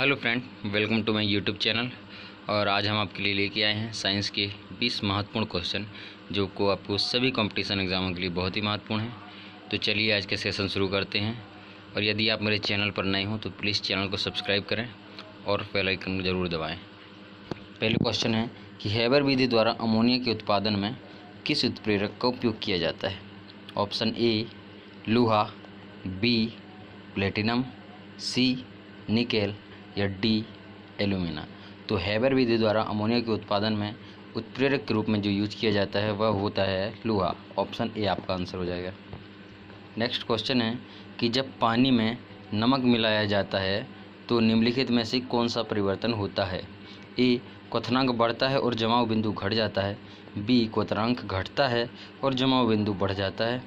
Hello friend, welcome to my YouTube channel. और आज हम आपके लिए लेके आए हैं साइंस के 20 महत्वपूर्ण क्वेश्चन जो को आपको सभी कंपटीशन एग्जामों के लिए बहुत ही महत्वपूर्ण है। तो चलिए आज के सेशन शुरू करते हैं। और यदि आप मेरे चैनल पर नए हो तो प्लीज़ चैनल को सब्सक्राइब करें और बेल आइकन को ज़रूर दबाएँ। पहले क्वेश्चन है कि हेबर विधि द्वारा अमोनिया के उत्पादन में किस उत्प्रेरक का उपयोग किया जाता है। ऑप्शन ए लोहा, बी प्लेटिनम, सी निकेल या डी एल्यूमिना। तो हेबर विधि द्वारा अमोनिया के उत्पादन में उत्प्रेरक के रूप में जो यूज किया जाता है वह होता है लोहा। ऑप्शन ए आपका आंसर हो जाएगा। नेक्स्ट क्वेश्चन है कि जब पानी में नमक मिलाया जाता है तो निम्नलिखित में से कौन सा परिवर्तन होता है। ए क्वथनांक बढ़ता है और जमाव बिंदु घट जाता है, बी क्वथनांक घटता है और जमाव बिंदु बढ़ जाता है,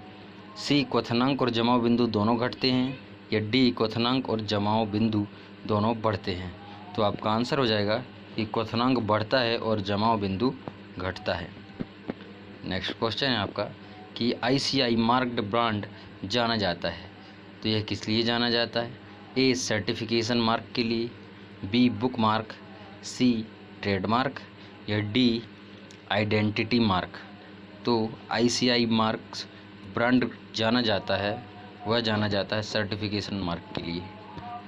सी क्वथनांक और जमाव बिंदु दोनों घटते हैं, या डी क्वथनांक और जमाव बिंदु दोनों बढ़ते हैं। तो आपका आंसर हो जाएगा कि क्वथनांक बढ़ता है और जमाव बिंदु घटता है। नेक्स्ट क्वेश्चन है आपका कि ICI मार्क्ड ब्रांड जाना जाता है तो यह किस लिए जाना जाता है। ए सर्टिफिकेशन मार्क के लिए, बी बुक मार्क, सी ट्रेडमार्क या डी आइडेंटिटी मार्क। तो ICI मार्क्स ब्रांड जाना जाता है वह जाना जाता है सर्टिफिकेशन मार्क के लिए।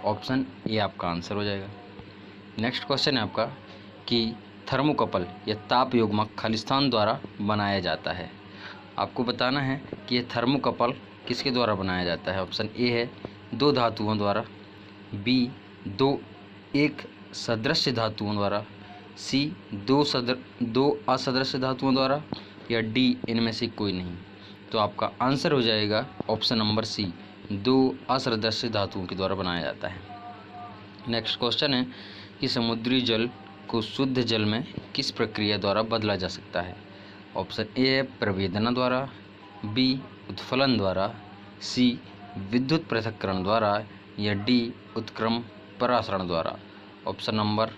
ऑप्शन ए आपका आंसर हो जाएगा। नेक्स्ट क्वेश्चन है आपका कि थर्मोकपल या ताप युग्मक खालिस्तान द्वारा बनाया जाता है। आपको बताना है कि यह थर्मोकपल किसके द्वारा बनाया जाता है। ऑप्शन ए है दो धातुओं द्वारा, बी दो एक सदृश धातुओं द्वारा, सी दो असदृश धातुओं द्वारा या डी इनमें से कोई नहीं। तो आपका आंसर हो जाएगा ऑप्शन नंबर सी, दो असदृश धातुओं के द्वारा बनाया जाता है। नेक्स्ट क्वेश्चन है कि समुद्री जल को शुद्ध जल में किस प्रक्रिया द्वारा बदला जा सकता है। ऑप्शन ए है प्रवेदना द्वारा, बी उत्फलन द्वारा, सी विद्युत पृथक्करण द्वारा या डी उत्क्रम परासरण द्वारा। ऑप्शन नंबर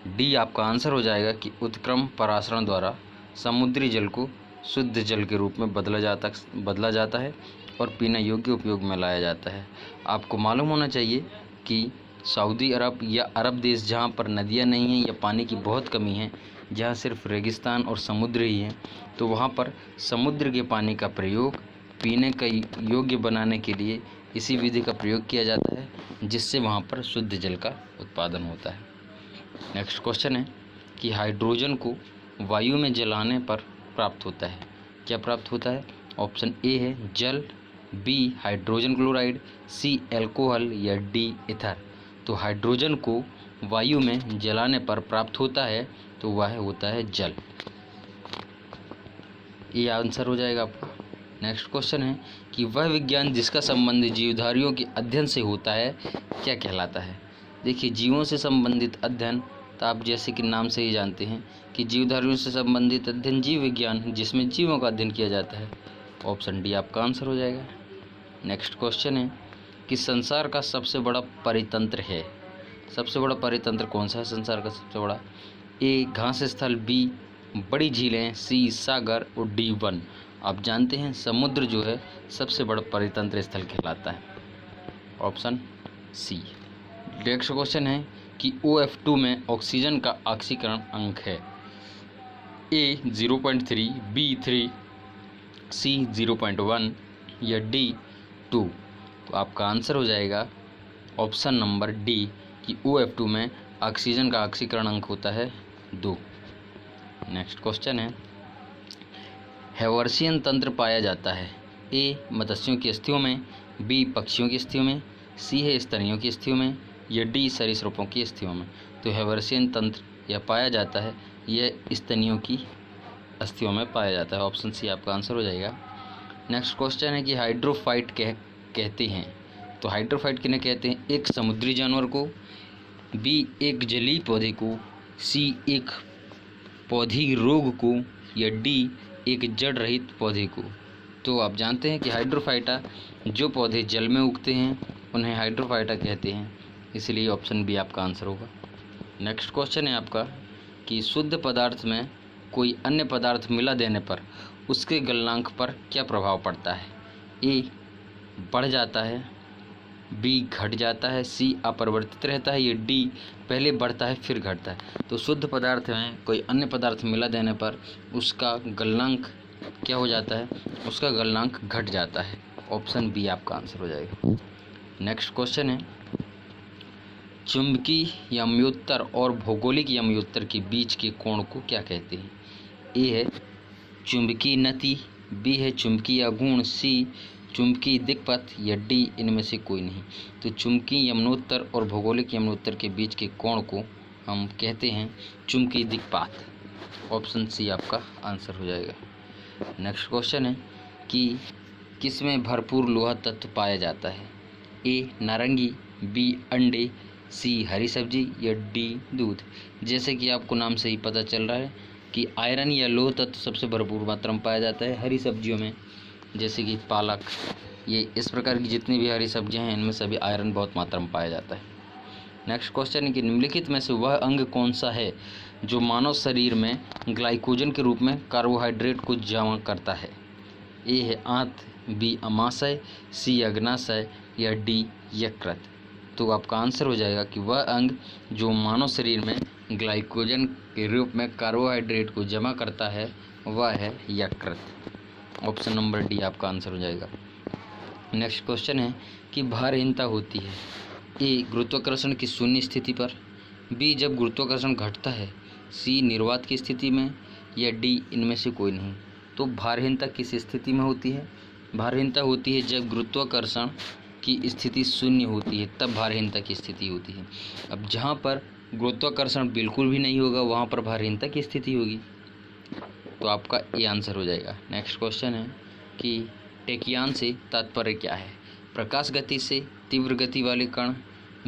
डी आपका आंसर हो जाएगा कि उत्क्रम परासरण द्वारा समुद्री जल को शुद्ध जल के रूप में बदला जाता है और पीने योग्य उपयोग में लाया जाता है। आपको मालूम होना चाहिए कि सऊदी अरब या अरब देश जहाँ पर नदियाँ नहीं हैं या पानी की बहुत कमी है, जहाँ सिर्फ रेगिस्तान और समुद्र ही हैं, तो वहाँ पर समुद्र के पानी का प्रयोग पीने का योग्य बनाने के लिए इसी विधि का प्रयोग किया जाता है, जिससे वहाँ पर शुद्ध जल का उत्पादन होता है। नेक्स्ट क्वेश्चन है कि हाइड्रोजन को वायु में जलाने पर प्राप्त होता है, क्या प्राप्त होता है। ऑप्शन ए है जल, बी हाइड्रोजन क्लोराइड, सी एल्कोहल या डी ईथर। तो हाइड्रोजन को वायु में जलाने पर प्राप्त होता है तो वह होता है जल। ये आंसर हो जाएगा आपका। नेक्स्ट क्वेश्चन है कि वह विज्ञान जिसका संबंध जीवधारियों के अध्ययन से होता है क्या कहलाता है। देखिए, जीवों से संबंधित अध्ययन तो आप जैसे कि नाम से ही जानते हैं कि जीवधारियों से संबंधित अध्ययन जीव विज्ञान, जिसमें जीवों का अध्ययन किया जाता है। ऑप्शन डी आपका आंसर हो जाएगा। नेक्स्ट क्वेश्चन है कि संसार का सबसे बड़ा परितंत्र है। सबसे बड़ा परितंत्र कौन सा है संसार का सबसे बड़ा। ए घास स्थल, बी बड़ी झीलें, सी सागर और डी वन। आप जानते हैं समुद्र जो है सबसे बड़ा परितंत्र स्थल कहलाता है। Option C. नेक्स्ट क्वेश्चन है कि OF2 में ऑक्सीजन का ऑक्सीकरण अंक है। ए 0.3, बी 3, सी 0.1 या डी 2। तो आपका आंसर हो जाएगा ऑप्शन नंबर डी कि OF2 में ऑक्सीजन का ऑक्सीकरण अंक होता है 2। नेक्स्ट क्वेश्चन है हेवर्सियन तंत्र पाया जाता है। ए मत्स्यों की अस्थियों में, बी पक्षियों की अस्थियों में, सी है स्तनियों की अस्थियों में या डी सरीसृपों की अस्थियों में। तो हेवर्सियन तंत्र यह पाया जाता है, यह स्तनियों की अस्थियों में पाया जाता है। ऑप्शन सी आपका आंसर हो जाएगा। नेक्स्ट क्वेश्चन है कि हाइड्रोफाइट कहते हैं। तो हाइड्रोफाइट किन्हें कहते हैं। एक समुद्री जानवर को, बी एक जलीय पौधे को, सी एक पौधी रोग को या डी एक जड़ रहित पौधे को। तो आप जानते हैं कि हाइड्रोफाइटा जो पौधे जल में उगते हैं उन्हें हाइड्रोफाइटा कहते हैं, इसलिए ऑप्शन बी आपका आंसर होगा। नेक्स्ट क्वेश्चन है आपका कि शुद्ध पदार्थ में कोई अन्य पदार्थ मिला देने पर उसके गलनांक पर क्या प्रभाव पड़ता है। ए बढ़ जाता है, बी घट जाता है, सी अपरिवर्तित रहता है, ये डी पहले बढ़ता है फिर घटता है। तो शुद्ध पदार्थ में कोई अन्य पदार्थ मिला देने पर उसका गलनांक क्या हो जाता है, उसका गलनांक घट जाता है। ऑप्शन बी आपका आंसर हो जाएगा। नेक्स्ट क्वेश्चन है, चुंबकीय यमयोत्तर और भौगोलिक यमयोत्तर के बीच के कोण को क्या कहते हैं? ए है चुंबकीय नति, बी है चुंबकीय आघूर्ण, सी चुंबकीय दिक्पथ, या डी इनमें से कोई नहीं। तो चुंबकीय यमनोत्तर और भौगोलिक यमनोत्तर के बीच के कोण को हम कहते हैं चुंबकीय दिक्पात। ऑप्शन सी आपका आंसर हो जाएगा। नेक्स्ट क्वेश्चन है कि किसमें भरपूर लोहा तत्व पाया जाता है? ए नारंगी, बी अंडे, सी हरी सब्जी, या डी दूध। जैसे कि आपको नाम से ही पता चल रहा है कि आयरन या लोह तत्व सबसे भरपूर मात्रा में पाया जाता है हरी सब्जियों में, जैसे कि पालक, ये इस प्रकार की जितनी भी हरी सब्जियां हैं इनमें सभी आयरन बहुत मात्रा में पाया जाता है। नेक्स्ट क्वेश्चन है कि निम्नलिखित में से वह अंग कौन सा है जो मानव शरीर में ग्लाइकोजन के रूप में कार्बोहाइड्रेट को जमा करता है? ए है आंत, बी अमाशय, सी अग्नाशय, या डी यकृत। तो आपका आंसर हो जाएगा कि वह अंग जो मानव शरीर में ग्लाइकोजन के रूप में कार्बोहाइड्रेट को जमा करता है वह है यकृत। ऑप्शन नंबर डी आपका आंसर हो जाएगा। नेक्स्ट क्वेश्चन है कि भारहीनता होती है ए गुरुत्वाकर्षण की शून्य स्थिति पर, बी जब गुरुत्वाकर्षण घटता है, सी निर्वात की स्थिति में, या डी इनमें से कोई नहीं। तो भारहीनता किस स्थिति में होती है? भारहीनता होती है जब गुरुत्वाकर्षण की स्थिति शून्य होती है, तब भारहीनता की स्थिति होती है। अब जहाँ पर गुरुत्वाकर्षण बिल्कुल भी नहीं होगा वहाँ पर भारहीनता की स्थिति होगी। तो आपका ये आंसर हो जाएगा। नेक्स्ट क्वेश्चन है कि टेकियान से तात्पर्य क्या है? प्रकाश गति से तीव्र गति वाले कण,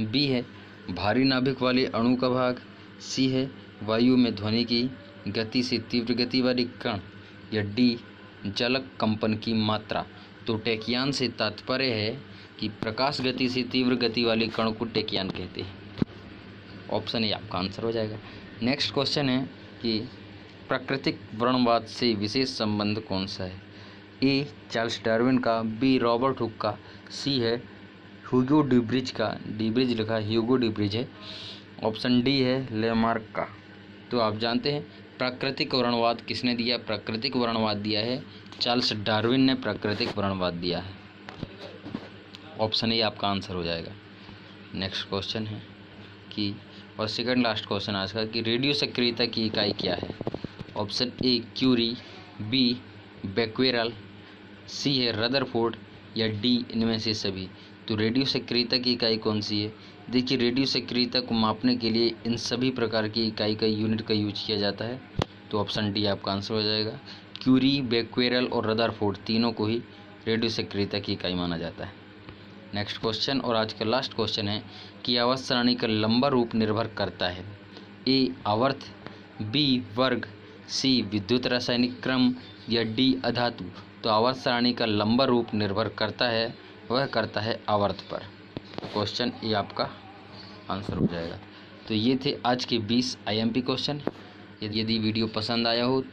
बी है भारी नाभिक वाले अणु का भाग, सी है वायु में ध्वनि की गति से तीव्र गति वाले कण, या डी जलक कंपन की मात्रा। तो टेकियान से तात्पर्य है कि प्रकाश गति से तीव्र गति वाले कण को टेकियान कहते हैं। ऑप्शन ए आपका आंसर हो जाएगा। नेक्स्ट क्वेश्चन है कि प्राकृतिक वर्णवाद से विशेष संबंध कौन सा है? ए चार्ल्स डार्विन का, बी रॉबर्ट हुक का, सी है ह्यूगो ड्यूब्रिज का, ड्यूब्रिज लिखा ह्यूगो ड्यूब्रिज है, ऑप्शन डी है लेमार्क का। तो आप जानते हैं प्राकृतिक वर्णवाद किसने दिया? प्राकृतिक वर्णवाद दिया है चार्ल्स डार्विन ने प्राकृतिक वर्णवाद दिया है। ऑप्शन ए आपका आंसर हो जाएगा। नेक्स्ट क्वेश्चन है कि और सेकंड लास्ट क्वेश्चन आज का कि रेडियो सक्रियता की इकाई क्या है? ऑप्शन ए क्यूरी, बी बेक्वेरल, सी है रदरफोर्ड, या डी इनमें से सभी। तो रेडियो सक्रियता की इकाई कौन सी है? देखिए रेडियो सक्रियता को मापने के लिए इन सभी प्रकार की इकाई का यूनिट का यूज किया जाता है। तो ऑप्शन डी आपका आंसर हो जाएगा। क्यूरी, बेक्वेरल और रदरफोर्ड तीनों को ही रेडियो सक्रियता की इकाई माना जाता है। नेक्स्ट क्वेश्चन और आज का लास्ट क्वेश्चन है कि आवर्त सारणी का लंबा रूप निर्भर करता है? ए आवर्त, बी वर्ग, सी विद्युत रासायनिक क्रम, या डी अधातु। तो आवर्त सारणी का लंबा रूप निर्भर करता है, वह करता है आवर्त पर। क्वेश्चन ए आपका आंसर हो जाएगा। तो ये थे आज के 20 IMP क्वेश्चन। यदि वीडियो पसंद आया हो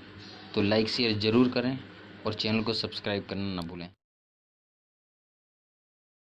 तो लाइक शेयर ज़रूर करें और चैनल को सब्सक्राइब करना ना भूलें।